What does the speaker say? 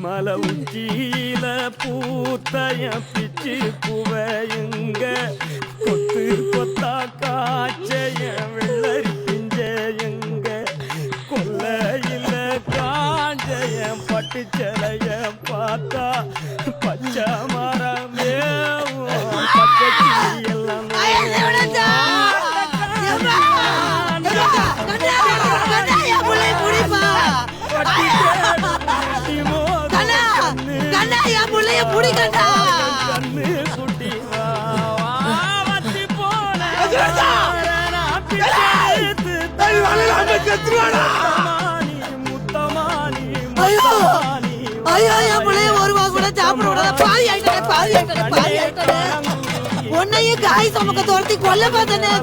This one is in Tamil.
மலை உச்சியில பூத்தைய பிச்சு புவையுங்க கொத்து கொத்தா காய்ச்சைய வெள்ளரி பிஞ்சையுங்க கொல்லையில காஞ்சைய பட்டு சிலைய பார்த்தா பச்சை மரமே பச்சை எல்லாம் உன்னையும் காய் சமக்க தோர்த்தி கொல்ல பார்த்தனே